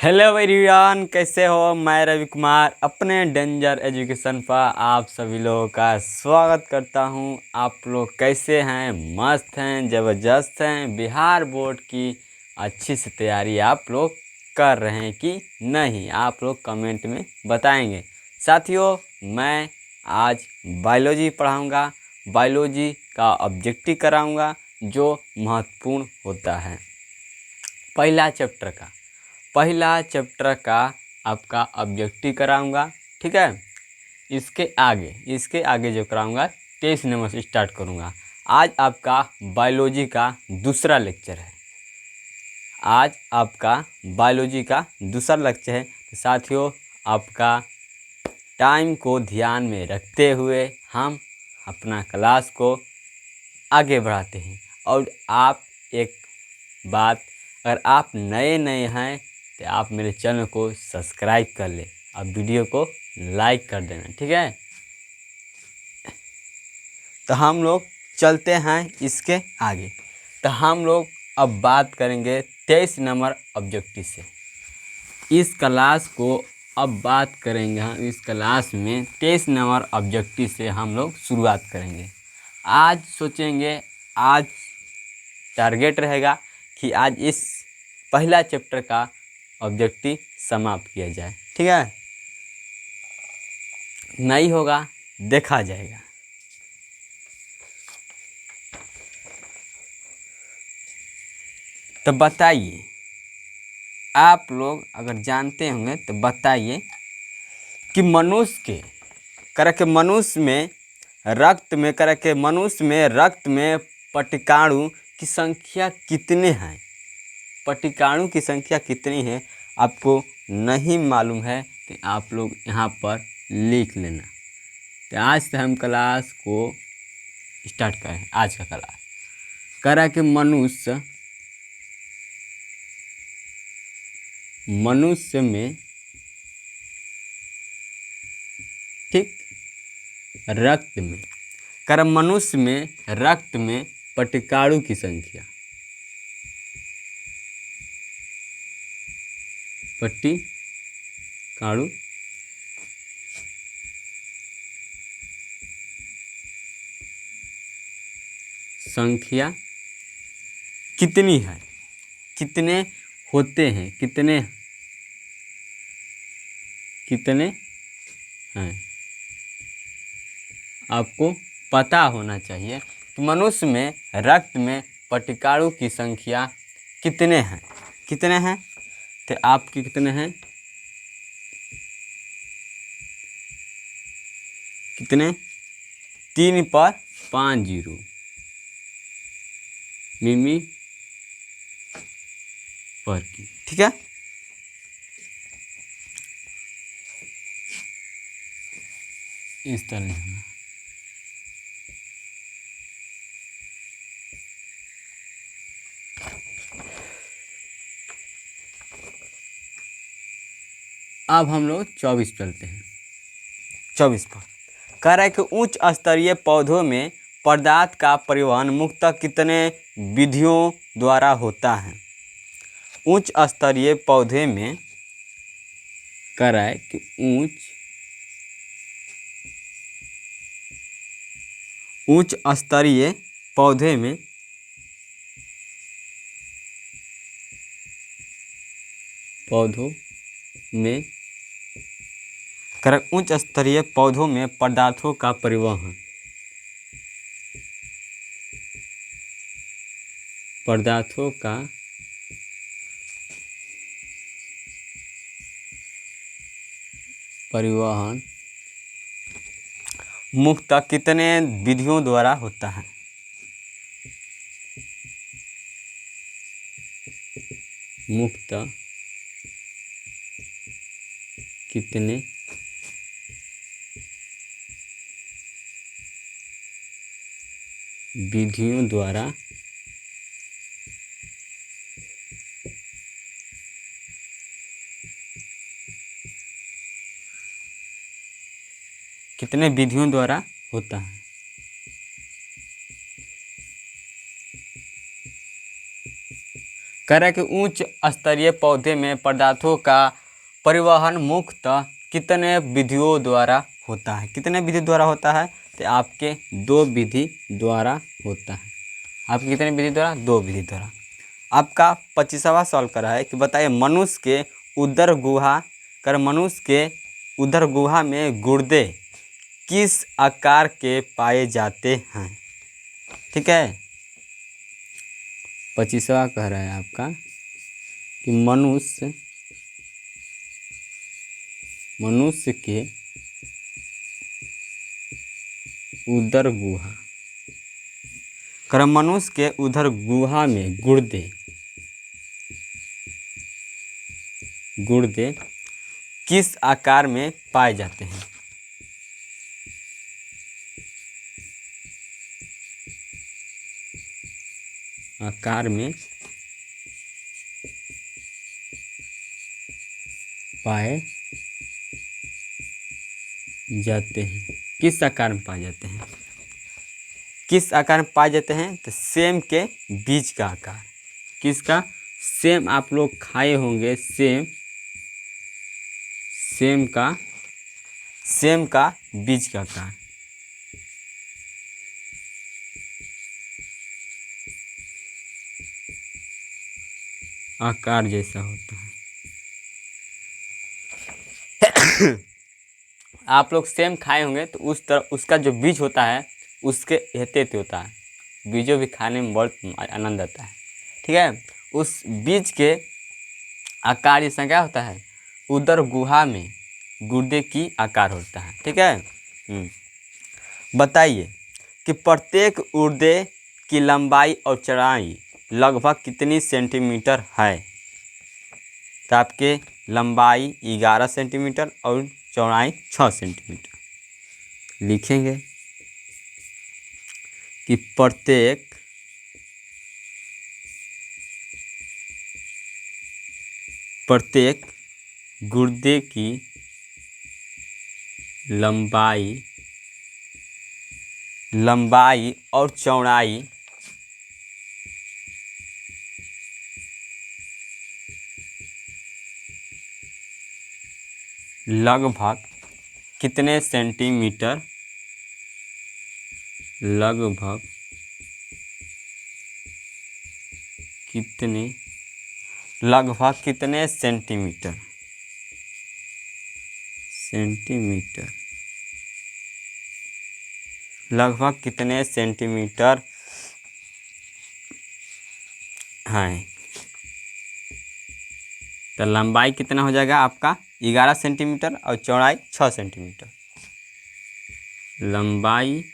Hello everyone, कैसे हो। मैं रवि कुमार अपने डेंजर एजुकेशन पर आप सभी लोगों का स्वागत करता हूं। आप लोग कैसे हैं? मस्त हैं, ज़बरदस्त हैं। बिहार बोर्ड की अच्छी से तैयारी आप लोग कर रहे हैं कि नहीं, आप लोग कमेंट में बताएंगे। साथियों, मैं आज बायोलॉजी पढ़ाऊंगा। बायोलॉजी का ऑब्जेक्टिव कराऊंगा जो महत्वपूर्ण होता है। पहला चैप्टर का आपका ऑब्जेक्टिव कराऊंगा, ठीक है। इसके आगे जो कराऊंगा 23 नंबर से स्टार्ट करूंगा। आज आपका बायोलॉजी का दूसरा लेक्चर है। तो साथियों, आपका टाइम को ध्यान में रखते हुए हम अपना क्लास को आगे बढ़ाते हैं। और आप एक बात, अगर आप नए हैं तो आप मेरे चैनल को सब्सक्राइब कर ले और वीडियो को लाइक कर देना, ठीक है। तो हम लोग चलते हैं इसके आगे। तो हम लोग अब बात करेंगे 23 नंबर ऑब्जेक्टिव से। इस क्लास में 23 नंबर ऑब्जेक्टिव से हम लोग शुरुआत करेंगे। आज टारगेट रहेगा कि आज इस पहला चैप्टर का ऑब्जेक्टिव समाप्त किया जाए, ठीक है। नहीं होगा, देखा जाएगा। तो बताइए, आप लोग अगर जानते होंगे तो बताइए कि मनुष्य में रक्त में पटिकाणु की संख्या कितने हैं। पटिकाणु की संख्या कितनी है आपको नहीं मालूम है तो आप लोग यहाँ पर लिख लेना। तो आज से हम क्लास को स्टार्ट करें। आज का क्लास करा कि मनुष्य में, ठीक, मनुष्य में रक्त में पटिकाणु की संख्या, पटिकाणु संख्या कितनी है, कितने होते हैं, कितने हैं। आपको पता होना चाहिए कि मनुष्य में रक्त में पटिकाणु की संख्या कितने हैं। तो आपके कितने हैं, कितने 3 पर 5 जीरो मिमी पर की, ठीक है। इस तरह अब हम लोग 24 चलते हैं। 24 पर कह रहा है कि उच्च स्तरीय पौधों में पदार्थ का परिवहन मुख्यतः कितने विधियों द्वारा होता है। उच्च स्तरीय पौधे में कह रहा है कि उच्च स्तरीय पौधे में उच्च स्तरीय पौधों में पदार्थों का परिवहन, मुख्यतः कितने विधियों द्वारा होता है। मुख्यतः कितने विधियों द्वारा होता है। कह रहा है कि उच्च स्तरीय पौधे में पदार्थों का परिवहन मुख्यतः कितने विधियों द्वारा होता है? कितने विधि द्वारा होता है? तो आपके 2 विधि द्वारा होता है। आपके कितने विधि द्वारा? 2 विधि द्वारा। आपका 25वां सवाल कर रहा है कि बताइए मनुष्य के उदर गुहा में गुर्दे किस आकार के पाए जाते हैं? ठीक है, 25वां कह रहा है आपका कि मनुष्य के उदर गुहा में गुर्दे किस आकार में पाए जाते हैं? आकार में पाए जाते हैं। किस आकार में पाए जाते हैं? किस आकार में पाए जाते हैं? तो सेम के बीज का आकार। किसका? सेम आप लोग खाए होंगे, सेम का बीज का आकार। आकार जैसा होता है। आप लोग सेम खाए होंगे तो उस तरह उसका जो बीज होता है उसके हेते होता है। बीजों भी खाने में बहुत आनंद आता है। ठीक है, उस बीज के आकार जैसा क्या होता है? उदर गुहा में गुर्दे की आकार होता है। ठीक है, बताइए कि प्रत्येक गुर्दे की लंबाई और चौड़ाई लगभग कितनी सेंटीमीटर है? तो आपके लंबाई 11 सेंटीमीटर और चौड़ाई 6 सेंटीमीटर। लिखेंगे कि प्रत्येक गुर्दे की लंबाई और चौड़ाई लगभग कितने सेंटीमीटर है? तो लंबाई कितना हो जाएगा आपका? 11 सेंटीमीटर और चौड़ाई 6 सेंटीमीटर। लंबाई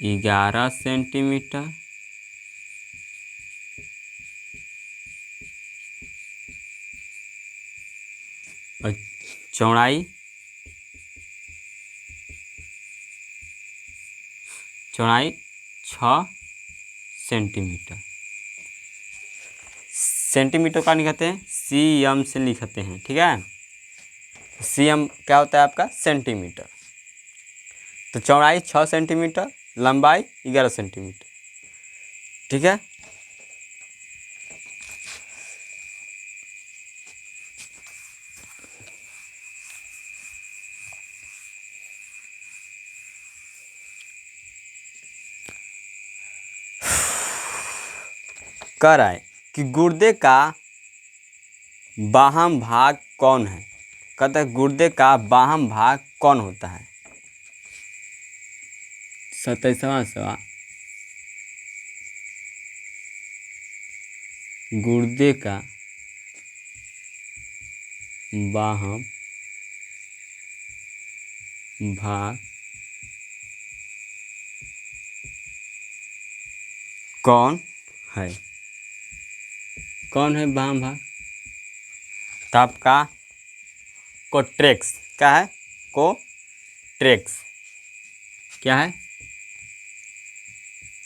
11 सेंटीमीटर और चौड़ाई 6 सेंटीमीटर। सेंटीमीटर का लिखते हैं cm से लिखते हैं। ठीक है, cm क्या होता है आपका? सेंटीमीटर। तो चौड़ाई 6 सेंटीमीटर, लंबाई 11 सेंटीमीटर। ठीक है, कह रहा है कि गुर्दे का बाह्य भाग कौन है? कहता है गुर्दे का बाह्य भाग कौन होता है? 27वां सवाल, गुर्दे का बाह्य भाग कौन है? कौन है बाह्य भाग? तो आपका कोट्रेक्स। क्या है? कोट्रेक्स। क्या है?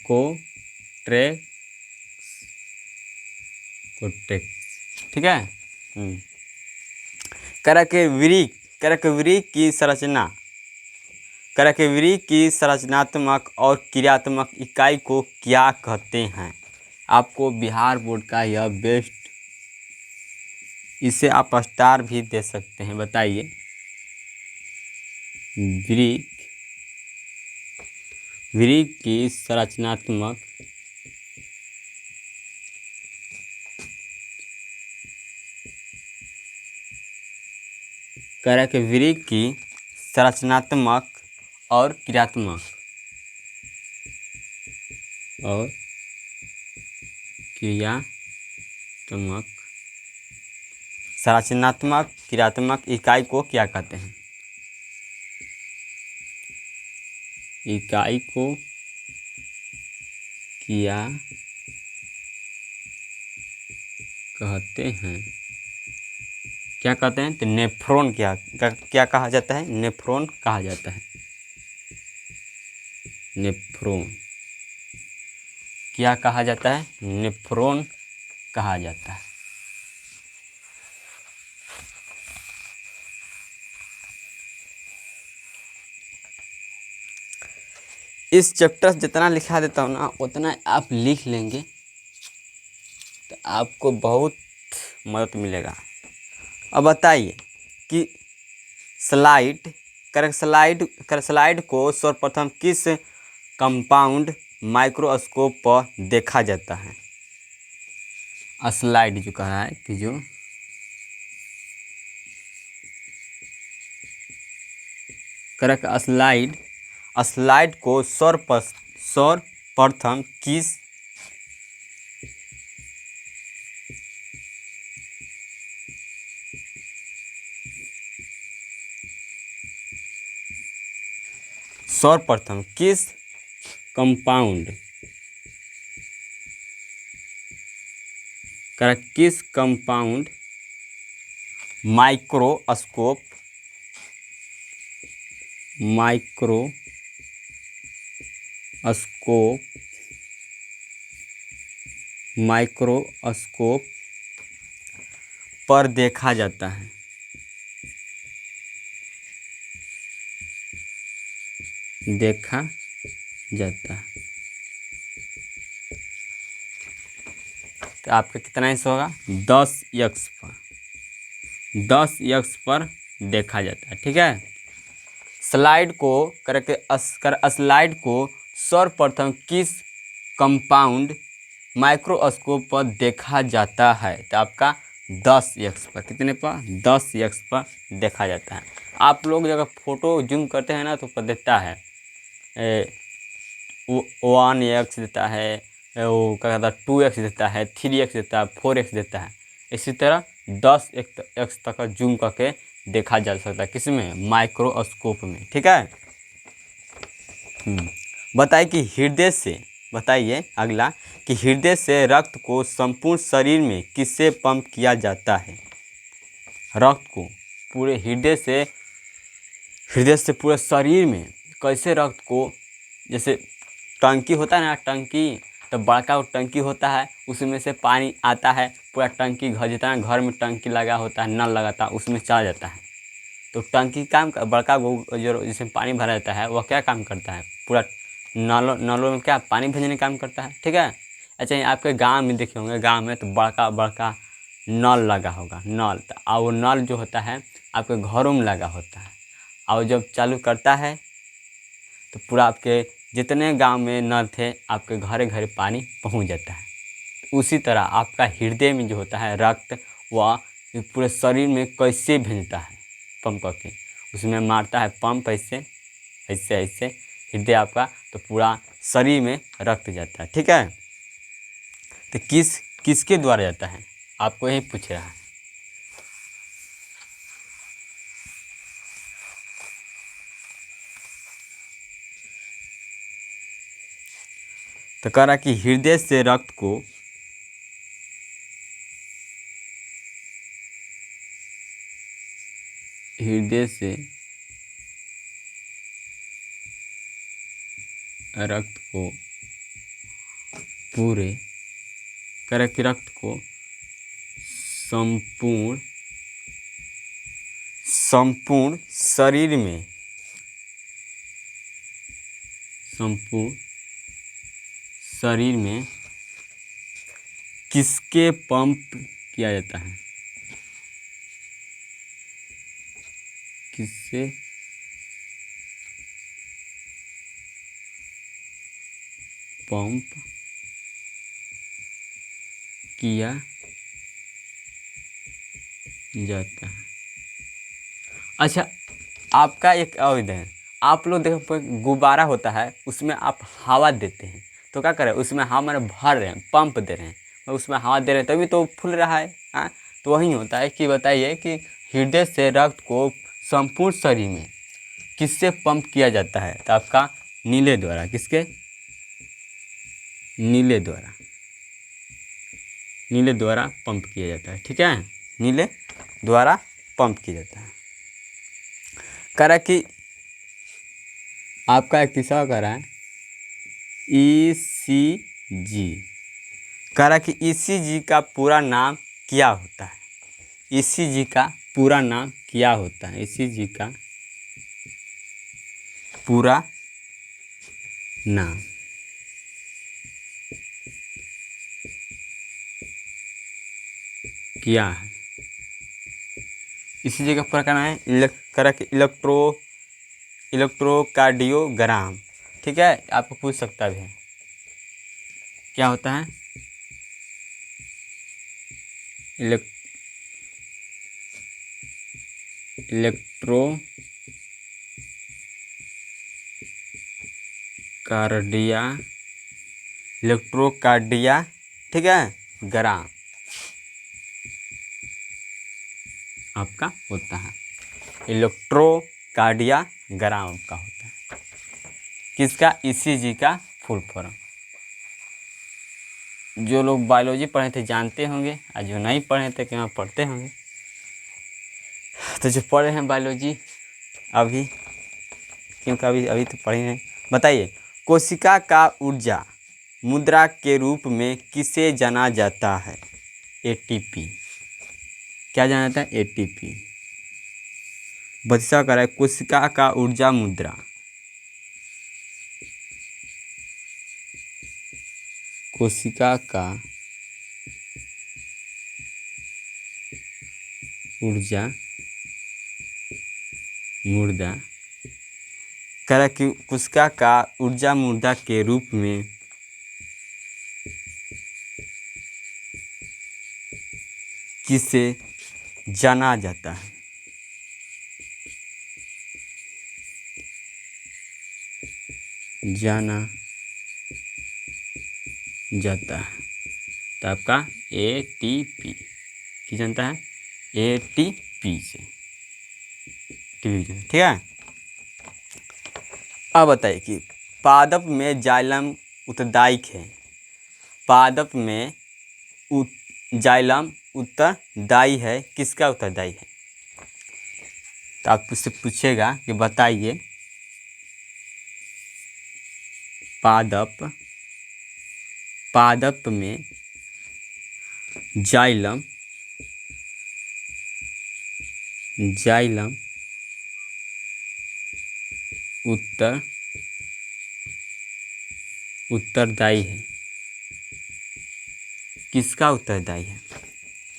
कोट्रेक्स। ठीक है, करकवृक्क की संरचनात्मक और क्रियात्मक इकाई को क्या कहते हैं? आपको बिहार बोर्ड का यह बेस्ट, इसे आप स्टार भी दे सकते हैं। बताइए, वृक्क की संरचनात्मक कह रहा है कि वृक्क की संरचनात्मक और क्रियात्मक संरचनात्मक क्रियात्मक इकाई को क्या कहते हैं? इकाई को क्या कहते हैं? क्या कहते हैं? तो नेफ्रॉन क्या कहा जाता है? नेफ्रॉन कहा जाता है। नेफ्रॉन क्या कहा जाता है? नेफ्रॉन कहा जाता है। इस चैप्टर से जितना लिखा देता हूँ ना उतना आप लिख लेंगे तो आपको बहुत मदद मिलेगा। अब बताइए कि स्लाइड को सर्वप्रथम किस कंपाउंड माइक्रोस्कोप पर देखा जाता है? स्लाइड जो कहा है कि जो करेक्ट स्लाइड को सर्वप्रथम किस कंपाउंड माइक्रोस्कोप पर देखा जाता है? तो आपका कितना हिस्सा होगा? 10x पर देखा जाता है। ठीक है। स्लाइड को सर्वप्रथम किस कंपाउंड माइक्रोस्कोप पर देखा जाता है? तो आपका 10x पर, कितने पर? 10x पर देखा जाता है। आप लोग जब फोटो जूम करते हैं ना तो पर देता है 1x देता है, वो क्या कहता है 2x देता है, 3x देता है, 4x देता है। इसी तरह 10x तक जूम करके देखा जा सकता है। किसमें? माइक्रोस्कोप में। ठीक है। बताइए अगला कि हृदय से रक्त को संपूर्ण शरीर में किससे पंप किया जाता है? रक्त को पूरे हृदय से पूरे शरीर में कैसे रक्त को, जैसे टंकी होता है ना, टंकी तो बड़का टंकी होता है, उसमें से पानी आता है, पूरा टंकी जितना घर में टंकी लगा होता है, नल लगाता है, उसमें चला जाता है। तो टंकी बड़का जो जिसमें पानी भरा जाता है वह क्या काम करता है? पूरा नलों में क्या पानी भेजने का काम करता है। ठीक है। अच्छा, आपके गांव में देखे होंगे, गांव में तो बड़का नल लगा होगा, नल। और वो नल जो होता है आपके घरों में लगा होता है, और जब चालू करता है तो पूरा आपके जितने गांव में नल थे आपके घरे घरे पानी पहुंच जाता है। उसी तरह आपका हृदय में जो होता है रक्त, वह पूरे शरीर में कैसे भेजता है? पंप करके उसमें मारता है पंप, ऐसे हृदय आपका, तो पूरा शरीर में रक्त जाता है। ठीक है। तो किसके द्वारा जाता है? आपको यही पूछ रहा है। तो कह रहा कि हृदय से रक्त को पूरे रक्त को संपूर्ण शरीर में किसके पंप किया जाता है? किससे पंप किया जाता है? अच्छा, आपका एक और इधर आप लोग देखो, गुब्बारा होता है, उसमें आप हवा देते हैं तो क्या करें, उसमें हवा मैंने भर रहे हैं, पंप दे रहे हैं, तो उसमें हवा दे रहे हैं तभी तो फूल रहा है। हाँ, तो वही होता है कि बताइए कि हृदय से रक्त को संपूर्ण शरीर में किससे पंप किया जाता है? तो आपका नीले द्वारा। किसके? नीले द्वारा। नीले द्वारा पंप किया जाता है, ठीक है, नीले द्वारा पंप किया जाता है। कह रहा कि आपका एक तीसरा कह रहा है ECG। कह रहा कि ECG का पूरा नाम क्या होता है? ECG का पूरा नाम क्या होता है? ECG का पूरा नाम क्या है? ECG का पूरा नाम है कह रहा कि इलेक्ट्रोकार्डियोग्राम। ठीक है, आपको पूछ सकता भी है क्या होता है इलेक्ट्रोकार्डिया इलेक्ट्रोकार्डिया ठीक है, ग्राम आपका होता है। इलेक्ट्रोकार्डिया ग्राम का होता है। किसका? ECG का फुल फॉर्म। जो लोग बायोलॉजी पढ़े थे जानते होंगे, और जो नहीं पढ़े थे क्या पढ़ते होंगे। तो जो पढ़े हैं बायोलॉजी अभी, क्योंकि अभी तो पढ़े नहीं, बताइए कोशिका का ऊर्जा मुद्रा के रूप में किसे जाना जाता है? ATP। क्या जाना जाता है? ATP। बच्चा कह रहा है कोशिका का ऊर्जा मुद्रा, कोशिका का ऊर्जा मुद्रा, कह रहा है कि कोशिका का ऊर्जा मुद्रा के रूप में किसे जाना जाता है? जाना जाता है तो आपका ATP की जानता है, ATP से ठीक है। अब बताइए कि पादप में जाइलम उत्तरदायी है। पादप में जाइलम उत्तरदायी है, किसका उत्तरदायी है? तो आप उससे पूछेगा कि बताइए पादप में जाइलम उत्तरदायी है, किसका उत्तरदायी है?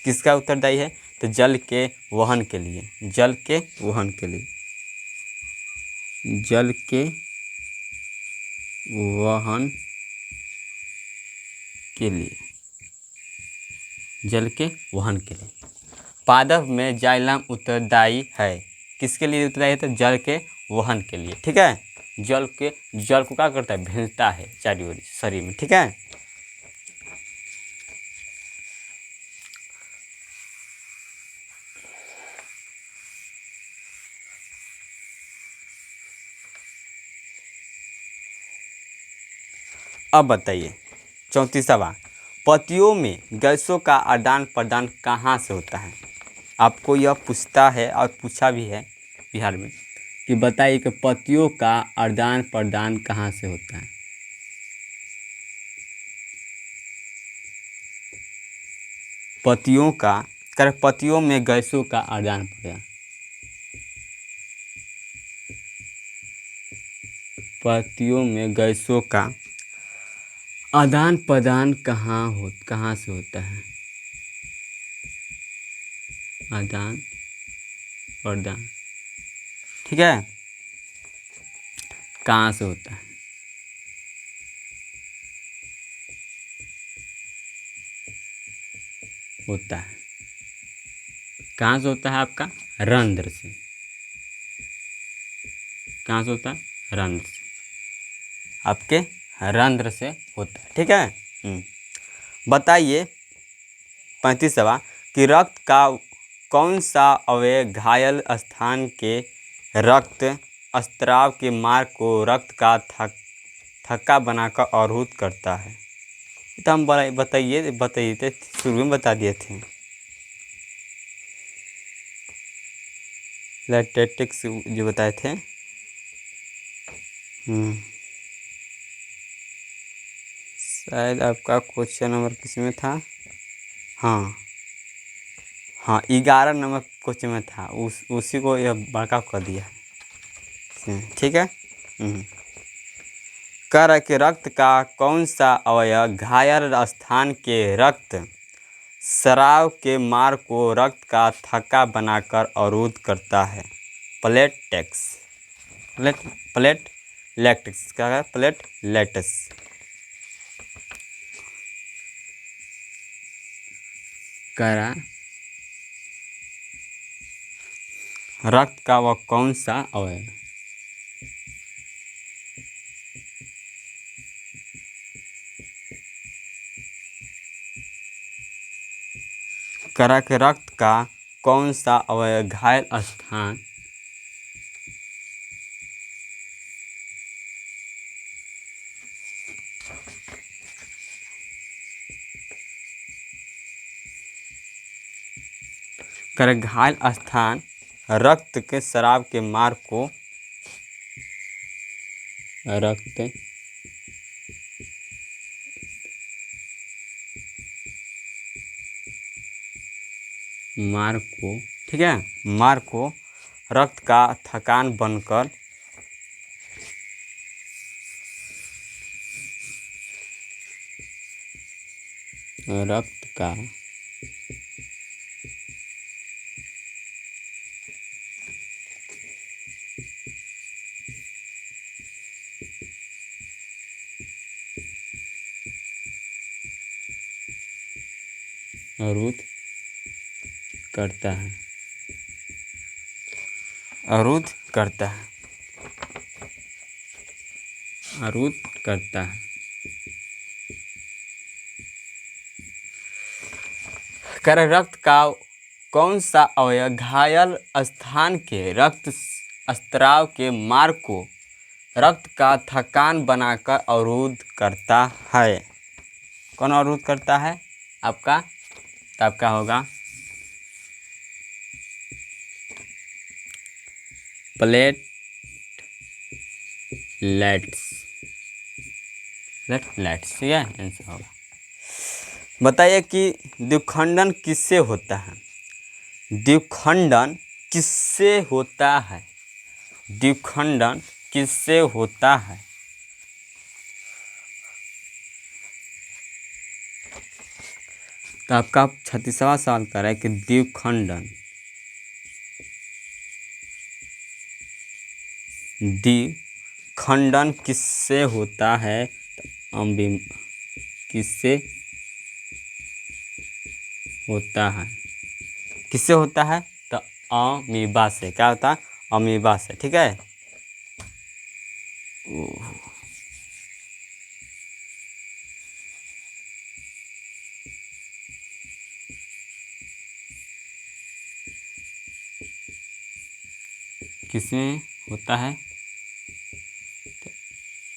किसका उत्तरदायी है? तो जल के वहन के लिए, जल के वहन के लिए, जल के वहन के लिए, जल के वहन के लिए पादप में जाइलम उत्तरदायी है। किसके लिए उत्तरदायी है? तो जल के वहन के लिए, ठीक है। जल को क्या करता है? भेजता है चारों ओर शरीर में, ठीक है। अब बताइए 34 सवाल, पतियों में गैसों का आदान प्रदान कहाँ से होता है? आपको यह पूछता है और पूछा भी है बिहार में कि बताइए कि पतियों का आदान प्रदान कहाँ से होता है? पतियों में गैसों का आदान प्रदान, पतियों में गैसों का आदान प्रदान कहाँ से होता है? आदान प्रदान, ठीक है, कहाँ से होता है? होता है, कहाँ से होता है आपका? रंध्र से। कहाँ से होता है? रंध्र से, आपके रंध्र से होता है, ठीक है। बताइए 35वां कि रक्त का कौन सा अवयव घायल स्थान के रक्त स्राव के मार्ग को रक्त का थक्का बनाकर अवरुद्ध करता है? तो हम बताइए थे, शुरू में बता दिए थे। लैक्टेटिक्स जो बताए थे। शायद आपका क्वेश्चन नंबर किस में था? हाँ हाँ, 11 नंबर क्वेश्चन में था, उसी को यह बड़का कर दिया है, ठीक है। कह रहा कि रक्त का कौन सा अवयव घायल स्थान के रक्त स्राव के मार्ग को रक्त का थक्का बनाकर अवरुद्ध करता है? प्लेटेक्स, प्लेटलेटिक्स, क्या है? प्लेटलेट्स। कह रहा रक्त का वह कौन सा अवयव? करा के रक्त का कौन सा अवयव घायल स्थान कर घायल स्थान रक्त के स्राव के मार्ग को रक्त मार्ग को, ठीक है, मार्ग को रक्त का थकान बनकर रक्त का अवरुद्ध करता है, अवरुद्ध करता है, अवरुद्ध करता है। कर रक्त का कौन सा अवयव घायल स्थान के रक्त स्राव के मार्ग को रक्त का थकान बनाकर अवरुद्ध करता है? कौन अवरुद्ध करता है आपका? तो आपका होगा प्लेटलेट्स, ठीक है, आंसर होगा। बताइए कि द्विखंडन किससे होता है? द्विखंडन किससे होता है? द्विखंडन किससे होता है? तो आपका 36वां सवाल कर रहा है कि द्विखंडन किससे होता है? तो किससे होता है? किससे होता है? तो अमीबा से। क्या होता है? अमीबा से, ठीक है। किसमें होता है? तो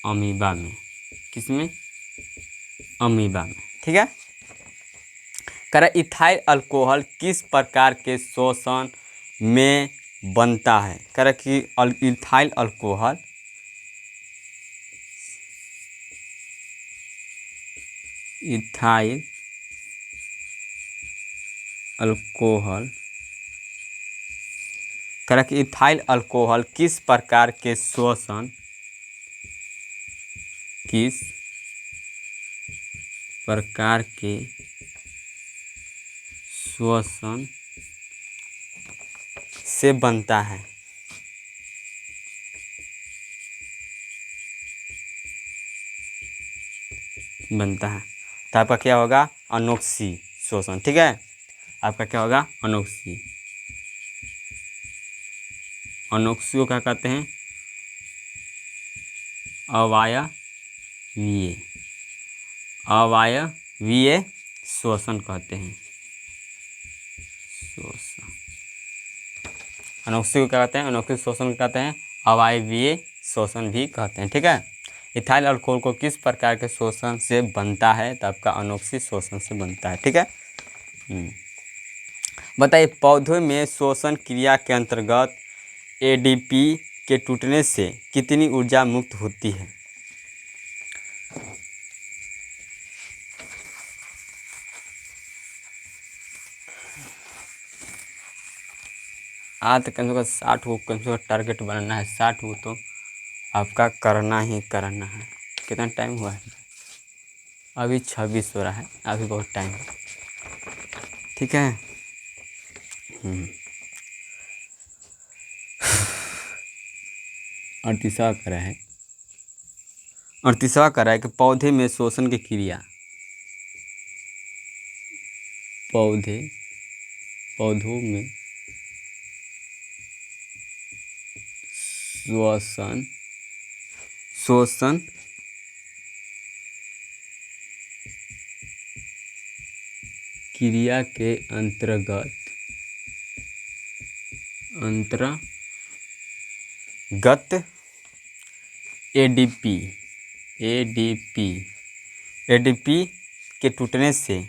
अमीबा में। किसमें? अमीबा में, ठीक है। कह इथाइल अल्कोहल किस प्रकार के शोषण में बनता है? कह रहा कि इथाइल अल्कोहल इथाइल अल्कोहल कह रहा कि इथाइल अल्कोहल किस प्रकार के शोषण प्रकार के श्वसन से बनता है। तो आपका क्या होगा? अनोक्सी श्वसन। ठीक है, आपका क्या होगा? अनोक्सी। अनोक्सी को क्या कहते हैं? अवायवीय। अवायवीय श्वसन कहते हैं। श्वसन अनोक्सी को क्या कहते हैं? अनोक्सी श्वसन कहते हैं, अवायवीय श्वसन भी कहते हैं। ठीक है, इथाइल अल्कोहल को किस प्रकार के श्वसन से बनता है? तो आपका अनोक्सी श्वसन से बनता है। ठीक है, बताइए, पौधों में श्वसन क्रिया के अंतर्गत एडीपी के टूटने से कितनी ऊर्जा मुक्त होती है? तो कम से कम 60 को कम से कम टारगेट बनाना है। 60 को तो आपका करना ही करना है। कितना टाइम हुआ है? अभी 26 हो रहा है, अभी बहुत टाइम है। ठीक है, 38वां करा है। 38वां करा है कि पौधे में श्वसन की क्रिया, पौधों में श्वसन क्रिया के अंतर्गत एडीपी के टूटने से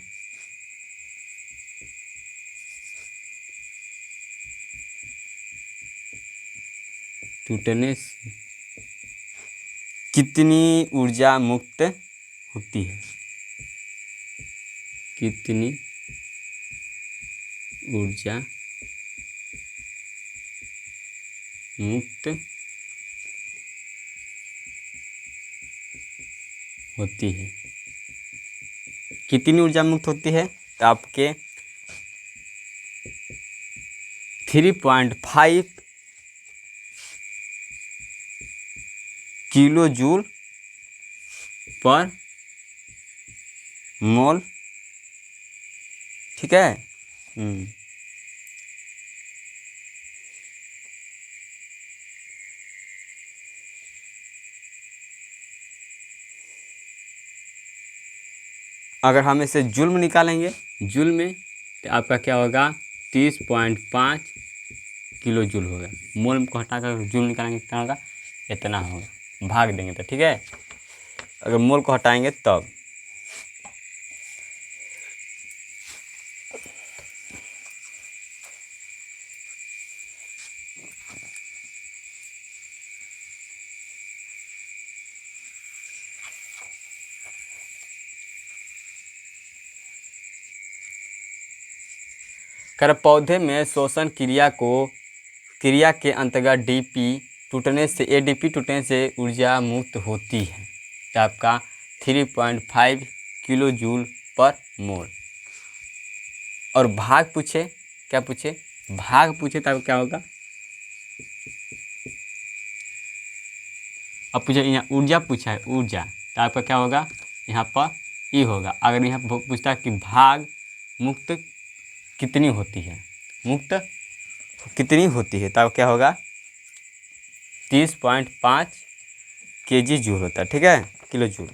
कितनी ऊर्जा मुक्त होती है? कितनी ऊर्जा मुक्त होती है? कितनी ऊर्जा मुक्त होती है? तो आपके 3.5 किलो जूल पर मोल। ठीक है, अगर हम इसे जूल में निकालेंगे, जूल में, तो आपका क्या होगा? 30.5 किलो जूल होगा। मोल को हटाकर जूल निकालेंगे कितना होगा? इतना होगा। भाग देंगे तो। ठीक है, अगर मोल को हटाएंगे तब। कर पौधे में श्वसन क्रिया के अंतर्गत एडीपी टूटने से ऊर्जा मुक्त होती है। तो आपका 3.5 किलो जूल पर मोल। और भाग पूछे, क्या पूछे? भाग पूछे तब क्या होगा? अब पूछे यहाँ ऊर्जा पूछा है, ऊर्जा, तो आपका क्या होगा? यहाँ पर ई होगा। अगर यहाँ पूछता है कि भाग मुक्त कितनी होती है, तब क्या होगा? 30.5 kg जूल होता है। ठीक है, किलो जूल।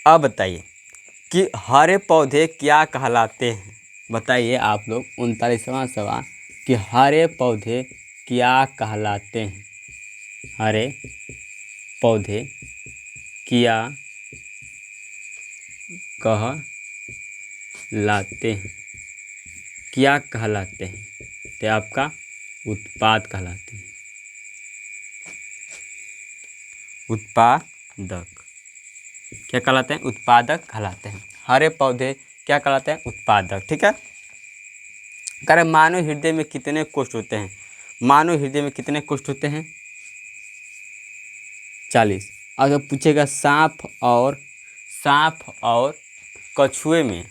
अब बताइए कि हरे पौधे क्या कहलाते हैं? बताइए आप लोग। 39वां सवाल कि हरे पौधे क्या कहलाते हैं? हरे पौधे क्या कहलाते हैं? क्या कहलाते हैं? तो आपका उत्पाद कहलाते हैं। उत्पादक क्या कहलाते हैं? उत्पादक कहलाते हैं। हरे पौधे क्या कहलाते हैं? उत्पादक। ठीक है, कह रहे मानव हृदय में कितने कोष्ठ होते हैं? मानव हृदय में कितने कोष्ठ होते हैं? 40। अगर पूछेगा सांप और कछुए में,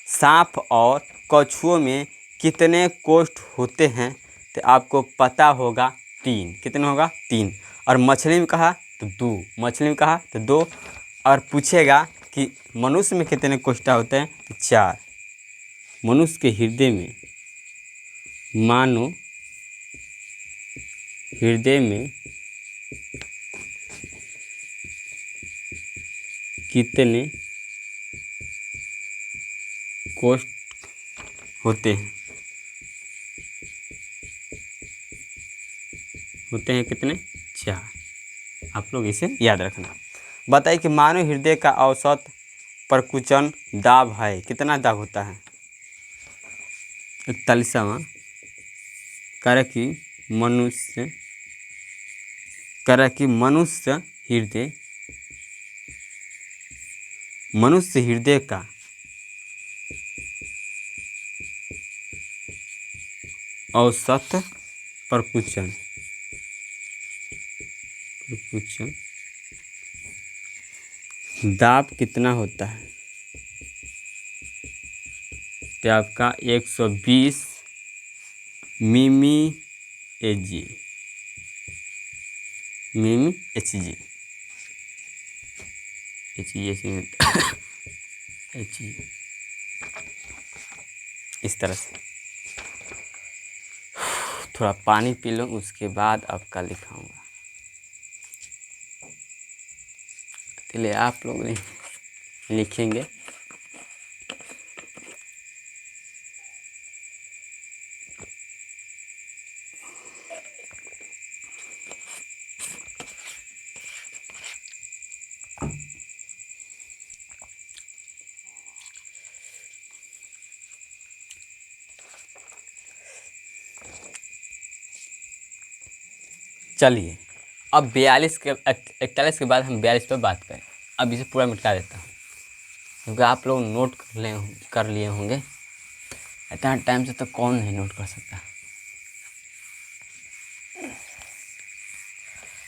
सांप और कछुओं में कितने कोष्ठ होते हैं? तो आपको पता होगा 3। कितने होगा? 3। और मछली में कहा तो 2, मछली में कहा तो 2। और पूछेगा कि मनुष्य में कितने कोष्ठ होते हैं? तो 4। मनुष्य के हृदय में, मानो हृदय में कितने कोष्ठ होते हैं? होते हैं कितने? 4। आप लोग इसे याद रखना। बताइए कि मानव हृदय का औसत परकुंचन दाब है, कितना दाब होता है? 41वां कह रहा कि मनुष्य हृदय का औसत परकुंचन दाब कितना होता है? तो आपका 120 मिमी एच जी इस तरह से। थोड़ा पानी पी लो, उसके बाद आपका लिखाऊंगा। चलिए आप लोग लिखेंगे। चलिए अब 41 के बाद हम 42 पर बात करें। अब इसे पूरा मिटा देता हूँ, क्योंकि आप लोग नोट कर लिए होंगे। इतना टाइम से तो कौन नहीं नोट कर सकता।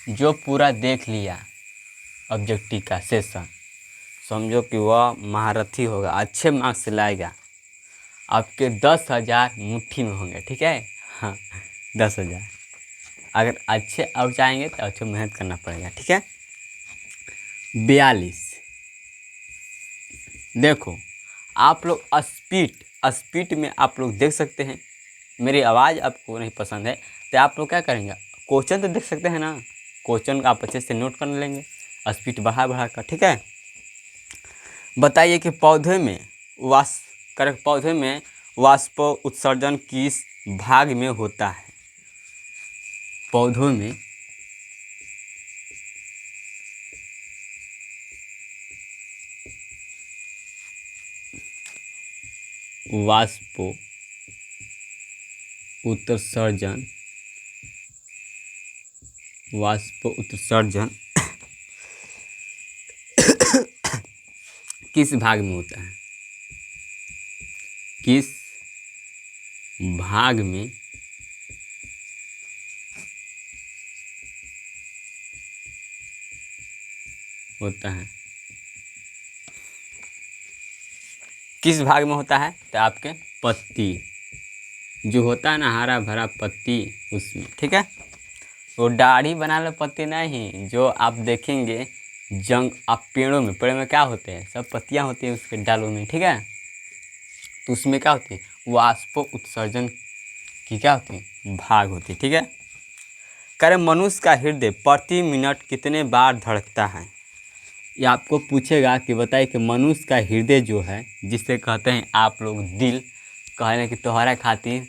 जो पूरा देख लिया ऑब्जेक्टिव का सेशन, समझो कि वह महारथी होगा, अच्छे मार्क्स से लाएगा। आपके 10,000 मुट्ठी में होंगे, ठीक है? हाँ 10,000। अगर अच्छे और चाहेंगे तो अच्छे मेहनत करना पड़ेगा, ठीक है? 42 देखो, आप लोग स्पीड में आप लोग देख सकते हैं। मेरी आवाज़ आपको नहीं पसंद है तो आप लोग क्या करेंगे? क्वेश्चन तो देख सकते हैं ना, क्वेश्चन आप अच्छे से नोट कर लेंगे स्पीड बढ़ा कर, ठीक है? बताइए कि पौधे में वाष्प उत्सर्जन किस भाग में होता है? पौधों में वाष्प उत्सर्जन किस भाग में होता है? किस भाग में होता है? किस भाग में होता है? तो आपके पत्ती जो होता है ना, हरा भरा पत्ती, उसमें, ठीक है? वो दाढ़ी बना लो पत्ती नहीं, जो आप देखेंगे आप पेड़ों में क्या होते हैं? सब पत्तियां होती हैं उसके डालों में, ठीक है? तो उसमें क्या होती है? वाष्प उत्सर्जन की क्या होती है? भाग होती है, ठीक है? करें मनुष्य का हृदय प्रति मिनट कितने बार धड़कता है? ये आपको पूछेगा कि बताइए कि मनुष्य का हृदय जो है, जिसे कहते हैं आप लोग दिल, कहने कि तोहरा खातिर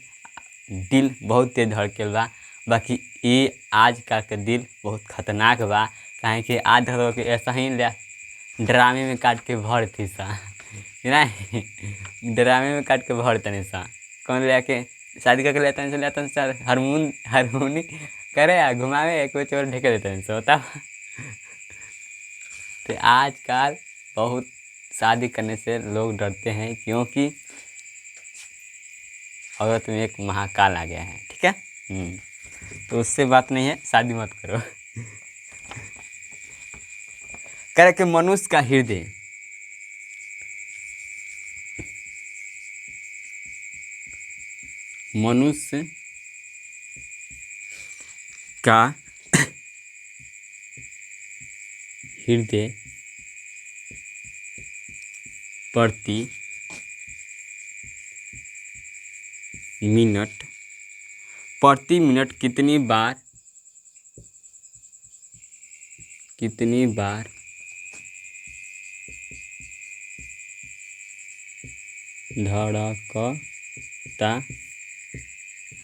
दिल बहुत तेज धड़केल बा। बाकी ये आज का के दिल बहुत खतरनाक बा, कहें कि आज धड़क के ऐसा ही ड्रामे में काट के भर थी सा नहीं, ड्रामे में काट के भर तनी सा। कौन लेके शादी करके लेता है सर, हारमोनी करे या घुमावे कुछ और ढेके देते हैं होता। तो आजकल बहुत शादी करने से लोग डरते हैं, क्योंकि औरत में एक महाकाल आ गया है, ठीक है। तो उससे बात नहीं है, शादी मत करो। कह रहे कि मनुष्य का हृदय मनुष्य का हृदय प्रति मिनट कितनी बार धड़कता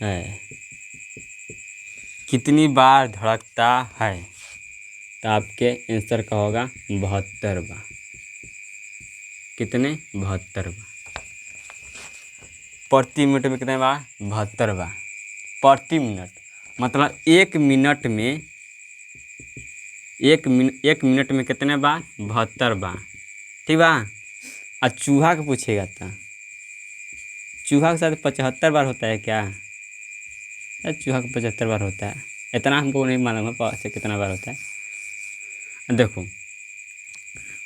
है, कितनी बार धड़कता है। तो आपके आंसर का होगा 72 बार। कितने? 72 बार। प्रति मिनट में कितने बार? 72 बार प्रति मिनट। मतलब एक मिनट में कितने बार? 72 बार, ठीक बा। और चूहा का पूछेगा तो चूहा के साथ 75 बार होता है क्या? चूहा का 75 बार होता है, इतना हमको नहीं मालूम है से कितना बार होता है। देखो,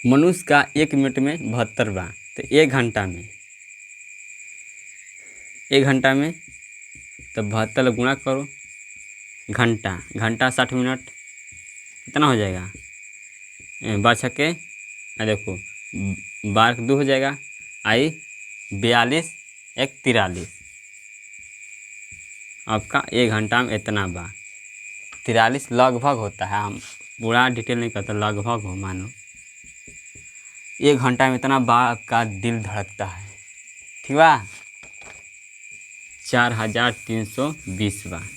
मनुष्य का एक मिनट में 72 बार, तो एक घंटा में तो 72 गुणा करो, घंटा 60 मिनट, कितना हो जाएगा? 12 के देखो 12 2 हो जाएगा, आई 42 एक 43। आपका एक घंटा में इतना बार 43 लगभग होता है, हम पूरा डिटेल नहीं करते, लगभग हो मानो। एक घंटा में इतना बार आपका दिल धड़कता है, ठीक बा। 4320 बार।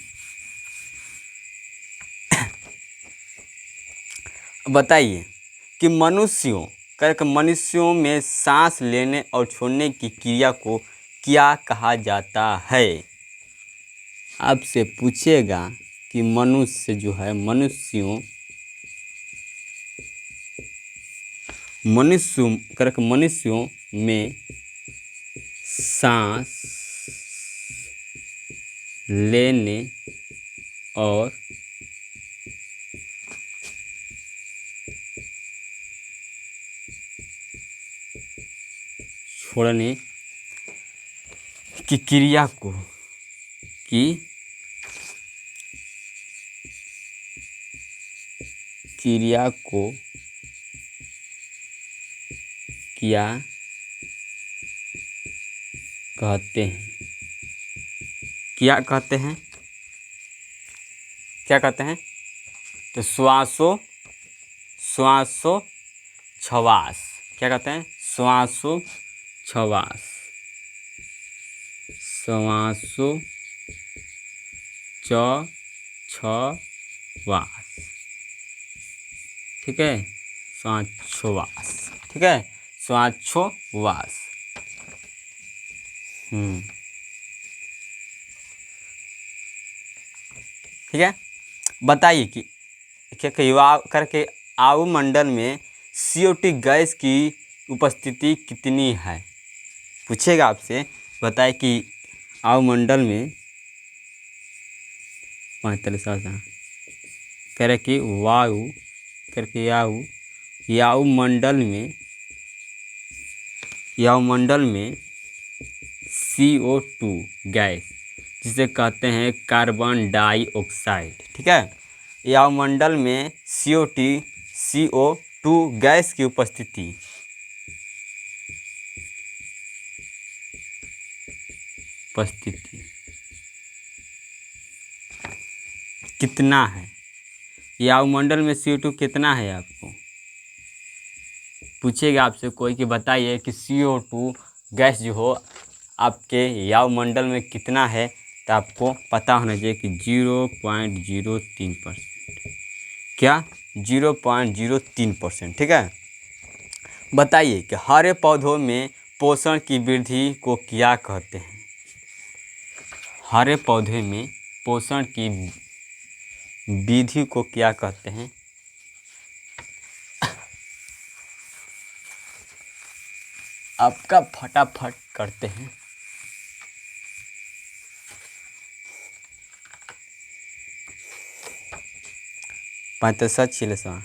बताइए कि मनुष्यों में सांस लेने और छोड़ने की क्रिया को क्या कहा जाता है? आपसे पूछेगा कि मनुष्य जो है, मनुष्यों में सांस लेने और छोड़ने की क्रिया को क्या कहते हैं? क्या कहते हैं? तो श्वासोच्छ्वास। क्या कहते हैं? श्वासोच्छ्वास। ठीक है, श्वासोच्छ्वास, ठीक है, श्वासोच्छ्वास। ठीक है। बताइए कि करके वायुमंडल में CO2 गैस की उपस्थिति कितनी है? पूछेगा आपसे। बताइए कि वायुमंडल में 45 कह रहे कि वायुमंडल में CO2 गैस, जिसे कहते हैं कार्बन डाइऑक्साइड, ठीक है, वायुमंडल में CO2 गैस की उपस्थिति कितना है? वायुमंडल में CO2 कितना है? आपको पूछेगा आपसे कोई कि बताइए कि CO2 गैस जो हो आपके वायुमंडल में कितना है, तो आपको पता होना चाहिए कि 0.03%। क्या? 0.03%, ठीक है। बताइए कि हरे पौधों में पोषण की वृद्धि को क्या कहते हैं? हरे पौधे में पोषण की विधि को क्या कहते हैं? आपका फटाफट करते हैं। 5 छिलसा।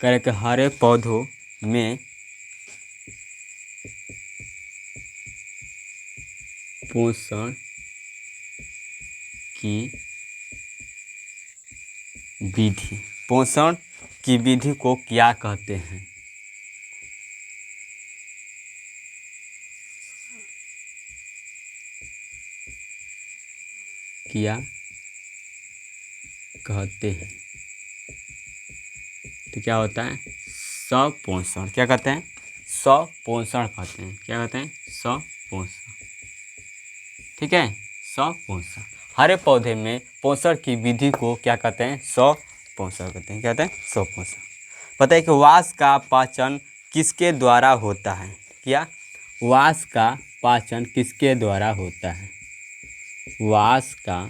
करे के हरे पौधों में पोषण की विधि, पोषण की विधि को क्या कहते हैं? क्या कहते हैं? तो क्या होता है? सपोषण। क्या कहते हैं? सपोषण कहते हैं। क्या कहते हैं? सपोषण। ठीक है, सपोषण। हरे पौधे में पोषण की विधि को क्या कहते हैं? सपोषण कहते हैं। क्या कहते हैं? सपोषण। बताइए कि वास का पाचन किसके द्वारा होता है? क्या? वास का पाचन किसके द्वारा होता है? वास का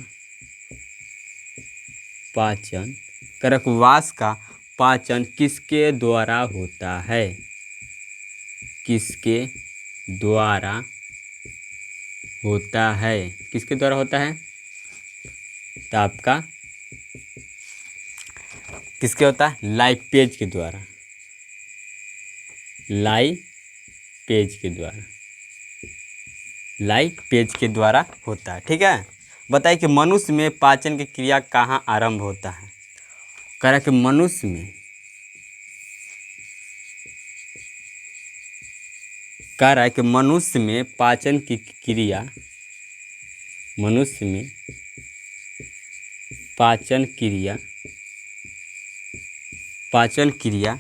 पाचन, करक वास का पाचन किसके द्वारा होता है? किसके द्वारा होता है? किसके द्वारा होता है? तो आपका किसके होता है? लाइपेज के द्वारा। लाइपेज के द्वारा, लाइपेज के द्वारा होता है। ठीक है। बताइए कि मनुष्य में पाचन की क्रिया कहाँ आरंभ होता है? कह रहा है कि मनुष्य में, कह रहा है कि मनुष्य में पाचन की क्रिया, मनुष्य में पाचन क्रिया, पाचन क्रिया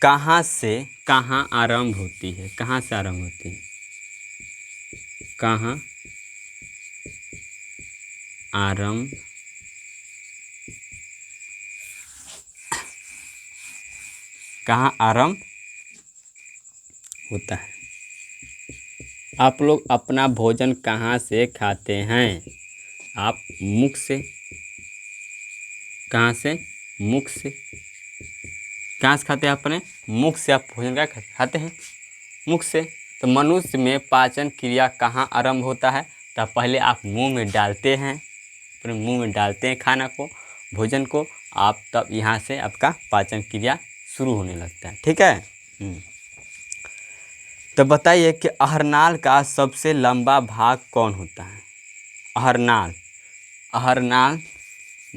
कहाँ से कहाँ आरंभ होती है? कहाँ से आरंभ होती है? कहाँ आरंभ कहाँ आरंभ होता है? आप लोग अपना भोजन कहाँ से खाते हैं? आप मुख से। कहाँ से? मुख से। कहाँ से खाते हैं? अपने मुख से आप भोजन क्या खाते हैं? मुख से। तो मनुष्य में पाचन क्रिया कहाँ आरंभ होता है? तो पहले आप मुंह में डालते हैं, अपने मुंह में डालते हैं खाना को, भोजन को, आप तब यहाँ से आपका पाचन क्रिया शुरू होने लगता है। ठीक है। तो बताइए कि अहरनाल का सबसे लंबा भाग कौन होता है? अहरनाल, अहरनाल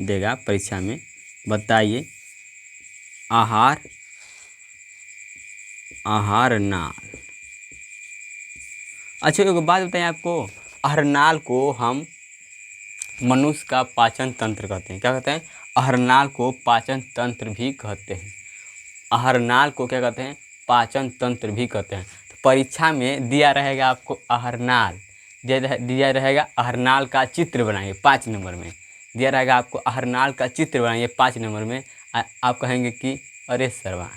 देगा परीक्षा में। बताइए अहरनाल। अच्छा एक बात बताइए आपको, अहरनाल को हम मनुष्य का पाचन तंत्र कहते हैं। क्या कहते हैं? अहरनाल को पाचन तंत्र भी कहते हैं। अहरनाल को क्या कहते हैं? पाचन तंत्र भी कहते हैं। तो परीक्षा में दिया रहेगा आपको अहरनाल, दिया रहेगा अहरनाल का चित्र बनाइए 5 नंबर में, दिया रहेगा आपको अहरनाल का चित्र बनाइए 5 नंबर में। आप कहेंगे कि अरे सरवा,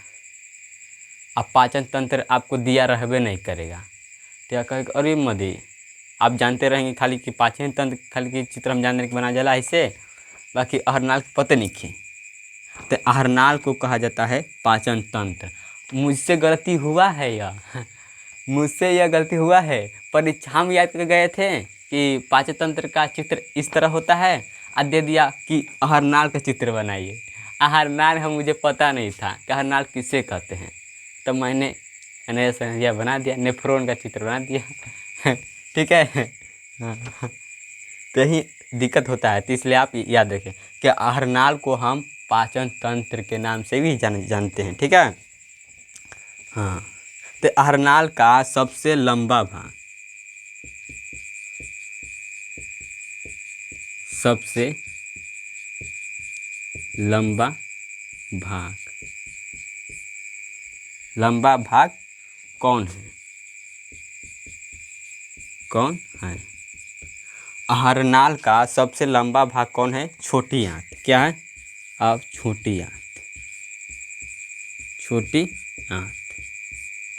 अब पाचन तंत्र आपको दिया रहबे नहीं करेगा, तो क्या कहेगा? अरे मदी, आप जानते रहेंगे खाली कि पाचन तंत्र खाली की चित्र हम जान रहे कि बना जाला ऐसे, बाकी अहरनाल पता नहीं खे। तो अहरनाल को कहा जाता है पाचन तंत्र। मुझसे गलती हुआ है यह मुझसे यह गलती हुआ है। परीक्षा में याद कर गए थे कि पाचन तंत्र का चित्र इस तरह होता है, और दे दिया कि अहरनाल का चित्र बनाइए। अहरनाल हम मुझे पता नहीं था कि अहरनाल किसे कहते हैं, तो मैंने यह बना दिया, नेफ्रॉन का चित्र बना दिया ठीक है। हाँ। तो यही दिक्कत होता है, तो इसलिए आप याद रखें कि अहरनाल को हम पाचन तंत्र के नाम से भी जानते हैं। ठीक है। हाँ। तो अहरनाल का सबसे लंबा भाग, सबसे लंबा भाग, लंबा भाग कौन है? कौन है? अहरनाल का सबसे लंबा भाग कौन है? छोटी आंत। क्या है? अब छोटी आंत, छोटी आंत।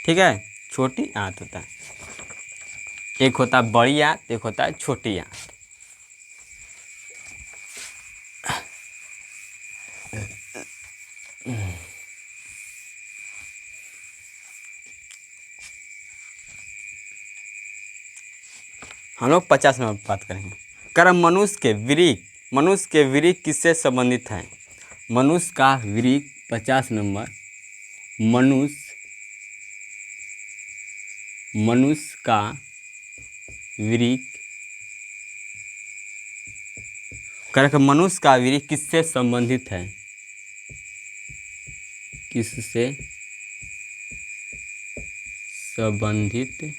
ठीक है, छोटी आंत होता है। एक होता है बड़ी आंत, एक होता है छोटी आंत। हम लोग 50 नंबर पर बात करेंगे। कर मनुष्य के वृक्क किससे संबंधित है? मनुष्य का वृक्क 50 नंबर। मनुष्य का वृक्क मनुष्य का वृक्क किससे संबंधित है? किससे संबंधित है?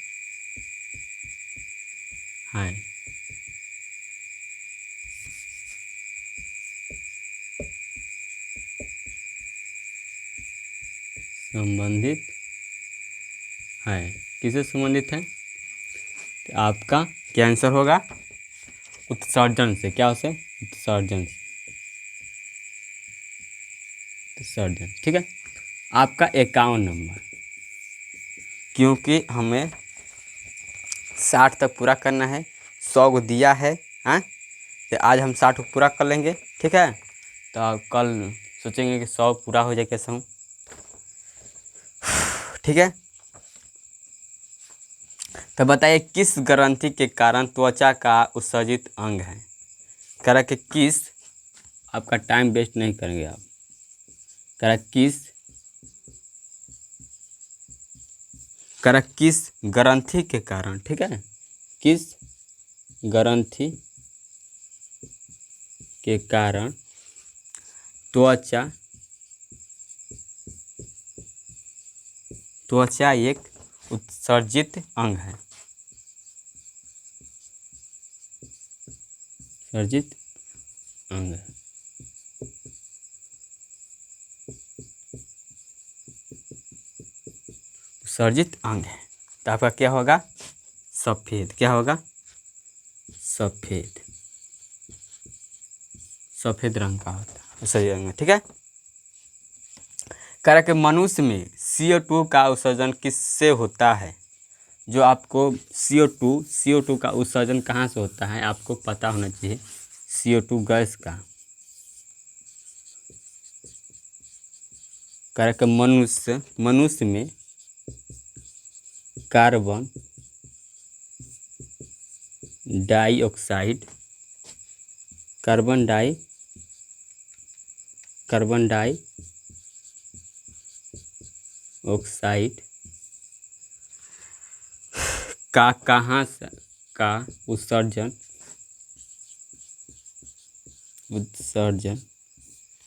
संबंधित है, किससे संबंधित है? तो आपका क्या आंसर होगा? उत्सर्जन से। क्या उसे? उत्सर्जन से। उत्सर्जन, ठीक है। आपका 51 नंबर। क्योंकि हमें 60 तक पूरा करना है, 100 को दिया है, हाँ, तो आज हम 60 को पूरा कर लेंगे, ठीक है। तो आप कल सोचेंगे कि 100 पूरा हो जाए कैसे हूँ, ठीक है। तो बताइए किस ग्रंथि के कारण त्वचा का उत्सर्जित अंग है? कह कि किस, आपका टाइम वेस्ट नहीं करेंगे आप, कह किस ग्रंथि के कारण, ठीक है, किस ग्रंथि के कारण त्वचा एक उत्सर्जित अंग है। उत्सर्जित अंग है। उत्सर्जित अंग है, तो आपका क्या होगा? सफेद। क्या होगा? सफेद। सफेद रंग का होता है उत्सर्जित अंग, ठीक है। कह कि मनुष्य में CO2 का उत्सर्जन किससे होता है? जो आपको CO2 का उत्सर्जन कहाँ से होता है आपको पता होना चाहिए। CO2 गैस का। कह कि मनुष्य में कार्बन डाइऑक्साइड का कहाँ से का उत्सर्जन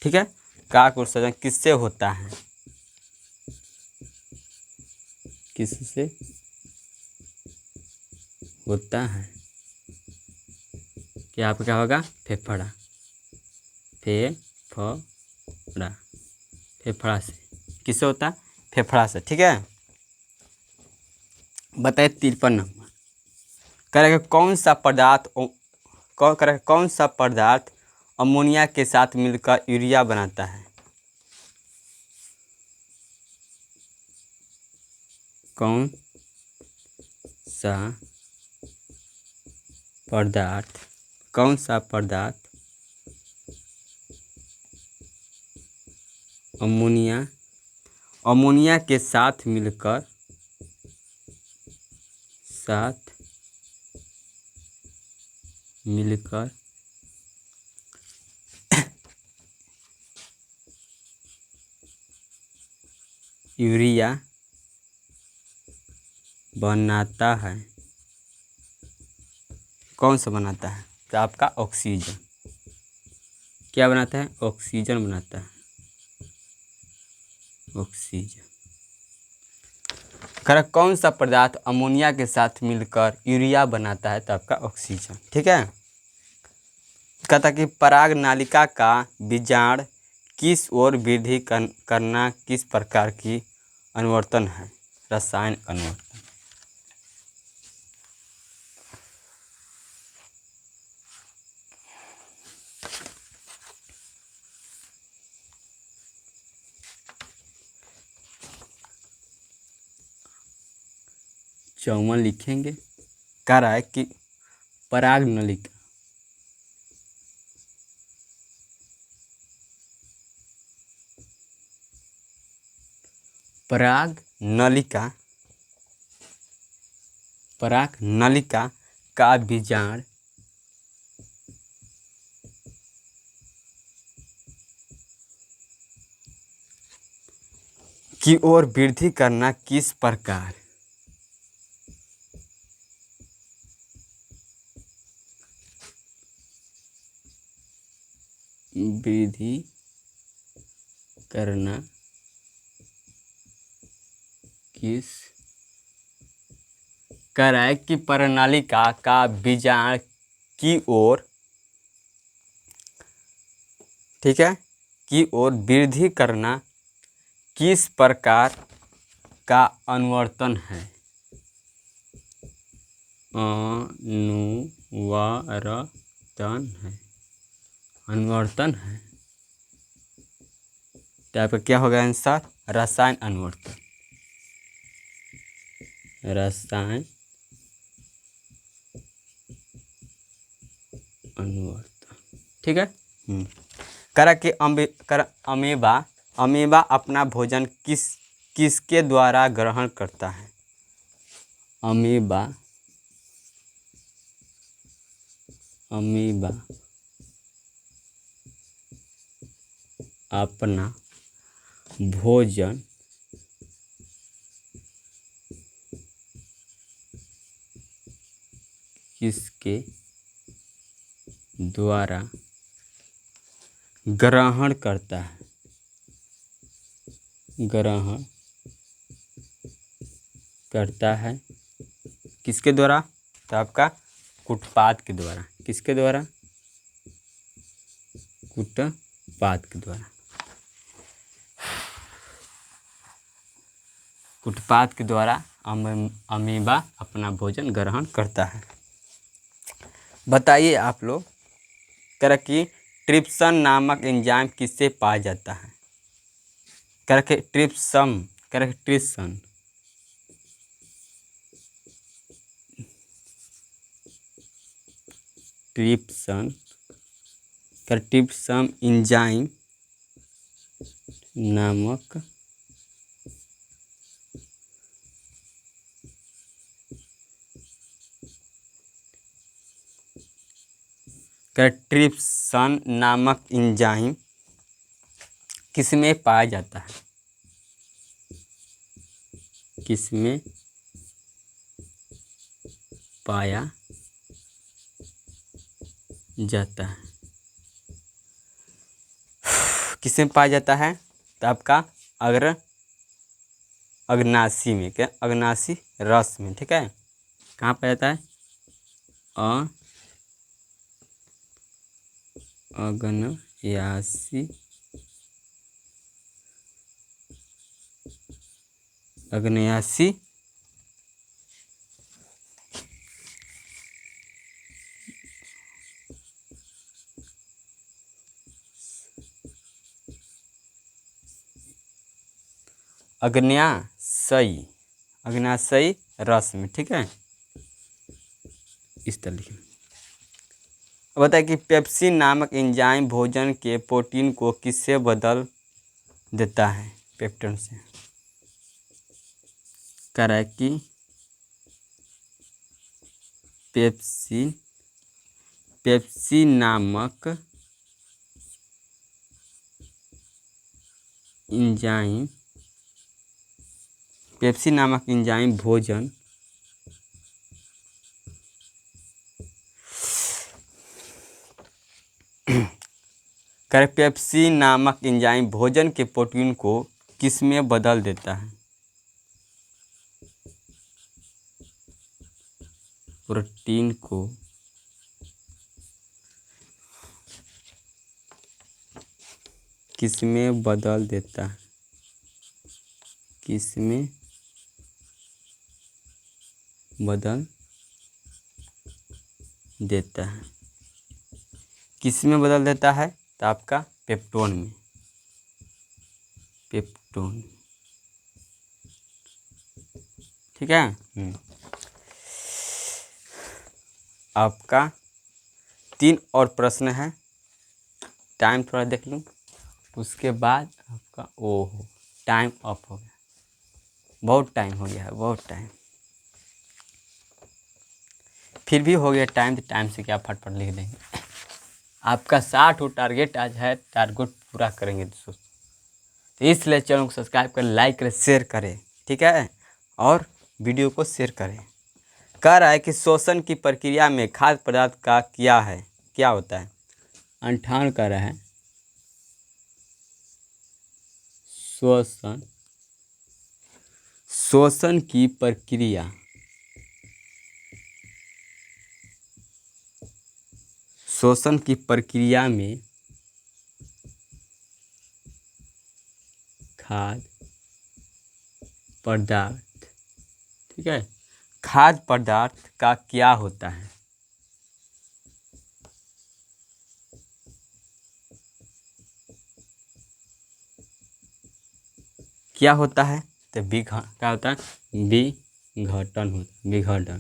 ठीक है, का उत्सर्जन किससे होता है? किससे होता है? क्या आपका क्या होगा? फेफड़ा। फेफड़ा से। किससे होता है? फेफड़ा से, ठीक है। बताइए 53 नंबर। करेगा कौन सा पदार्थ अमोनिया के साथ मिलकर यूरिया बनाता है? कौन सा पदार्थ अमोनिया के साथ मिलकर यूरिया बनाता है? कौन सा बनाता है? तो आपका ऑक्सीजन। क्या बनाता है? ऑक्सीजन बनाता है। ऑक्सीजन। कौन सा पदार्थ अमोनिया के साथ मिलकर यूरिया बनाता है? तो आपका ऑक्सीजन, ठीक है। कहता कि पराग नालिका का बीजांड किस ओर वृद्धि करना किस प्रकार की अनुवर्तन है? रसायन अनुवर्तन। चौवन लिखेंगे। कह रहा है कि पराग नलिका पराग नलिका का बीजाण की ओर वृद्धि करना किस प्रकार वृद्धि करना किस कराए की प्रणालिका का बीजाण की ओर, ठीक है, की ओर वृद्धि करना किस प्रकार का अनुवर्तन है? अनुवर्तन है। तो आपका क्या होगा आंसर? रसायन अनुवर्तन। रसायन अनुवर्तन, ठीक है। करा कि अमीबा अपना भोजन किसके द्वारा ग्रहण करता है? अमीबा अपना भोजन किसके द्वारा ग्रहण करता है? ग्रहण करता है किसके द्वारा? तो आपका कुटपाद के द्वारा। किसके द्वारा? कुटपाद के द्वारा। कुटपाद के द्वारा अमीबा अपना भोजन ग्रहण करता है। बताइए आप लोग, कह कि ट्रिप्सन नामक एंजाइम किससे पाया जाता है? कह के ट्रिप्सन एंजाइम नामक ट्रिप्सन नामक एंजाइम किसमें पाया जाता है? किसमें पाया जाता है? किसमें पाया जाता है? तो आपका अग्नाशी में। क्या? अग्नाशी रस में, ठीक है। कहाँ पाया जाता है? अग्नाशी अग्नाशयी रस में, ठीक है। इस तरह लिखें। अब बताइए कि पेप्सिन नामक एंजाइम भोजन के प्रोटीन को किससे बदल देता है? पेप्टन से। कह रहा है कि पेप्सिन नामक एंजाइम भोजन पेप्सिन नामक एंजाइम भोजन के प्रोटीन को किसमें बदल देता है? प्रोटीन को किसमें बदल देता है? किसमें बदल देता है? किसमें बदल देता है? तो आपका पेप्टोन में। पेप्टोन, ठीक है। आपका 3 और प्रश्न है। टाइम थोड़ा देख लूँ, उसके बाद आपका ओहो टाइम ऑफ हो गया। बहुत टाइम हो गया है, बहुत टाइम। फिर भी हो गया टाइम, तो टाइम से क्या फटफट लिख देंगे। आपका 60 टारगेट आज है, टारगेट पूरा करेंगे दोस्तों। तो इसलिए चैनल को सब्सक्राइब करें, लाइक करें, शेयर करें, ठीक है, और वीडियो को शेयर करें। कह रहा है कि शोषण की प्रक्रिया में खाद्य पदार्थ का क्या होता है। 58 कह रहा है शोषण की प्रक्रिया में खाद्य पदार्थ, ठीक है, खाद्य पदार्थ का क्या होता है। क्या होता है, तो क्या होता है, विघटन क्या होता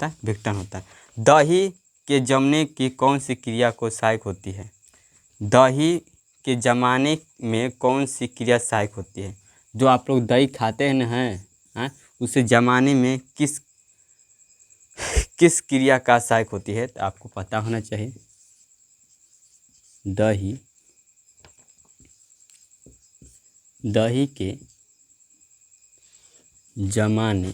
है, विघटन होता है। दही के जमने की कौन सी क्रिया को सहायक होती है। दही के जमाने में कौन सी क्रिया सहायक होती है। जो आप लोग दही खाते हैं ना, हैं, उसे जमाने में किस क्रिया का सहायक होती है, तो आपको पता होना चाहिए। दही के जमाने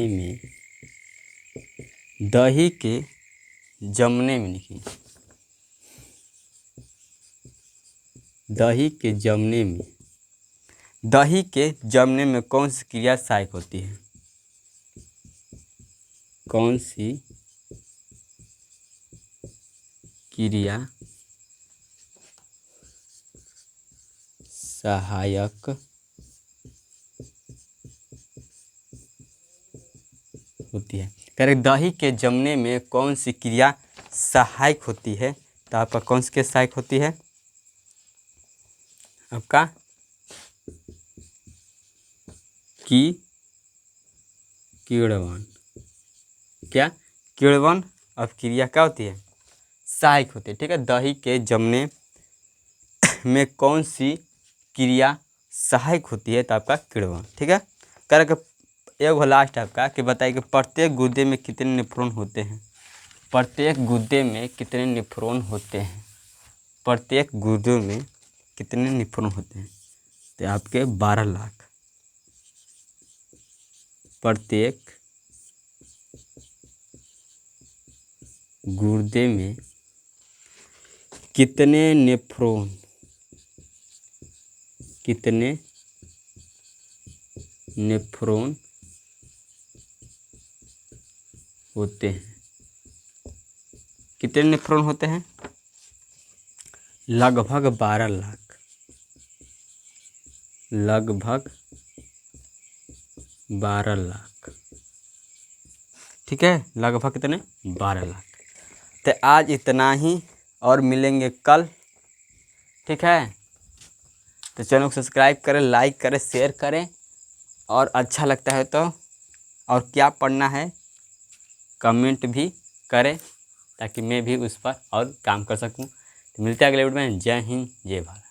में दही के जमने में लिखिए, दही के जमने में कौन सी क्रिया सहायक होती है। कौन सी क्रिया सहायक होती है। कह रहे दही के जमने में कौन सी क्रिया सहायक होती है, तो आपका कौन सी क्रिया सहायक होती है, आपका किण्वन। क्या किण्वन अब क्रिया क्या होती है, सहायक होती है, ठीक है। दही के जमने में कौन सी क्रिया सहायक होती है, तो आपका किण्वन, ठीक है। कह रहे एक लास्ट आपका कि बताइए कि प्रत्येक गुर्दे में कितने नेफ्रॉन होते हैं। प्रत्येक गुर्दे में कितने नेफ्रॉन होते हैं। प्रत्येक गुर्दे में कितने नेफ्रॉन होते हैं, तो आपके 12 लाख। प्रत्येक गुर्दे में कितने नेफ्रॉन होते हैं। कितने नेफ्रॉन होते हैं, लगभग 12 लाख। लगभग 12 लाख, ठीक है, लगभग कितने, 12 लाख। तो आज इतना ही, और मिलेंगे कल, ठीक है। तो चैनल को सब्सक्राइब करें, लाइक करें, शेयर करें, और अच्छा लगता है तो, और क्या पढ़ना है कमेंट भी करें, ताकि मैं भी उस पर और काम कर सकूं। तो मिलते हैं अगले वीडियो में। जय हिंद, जय भारत।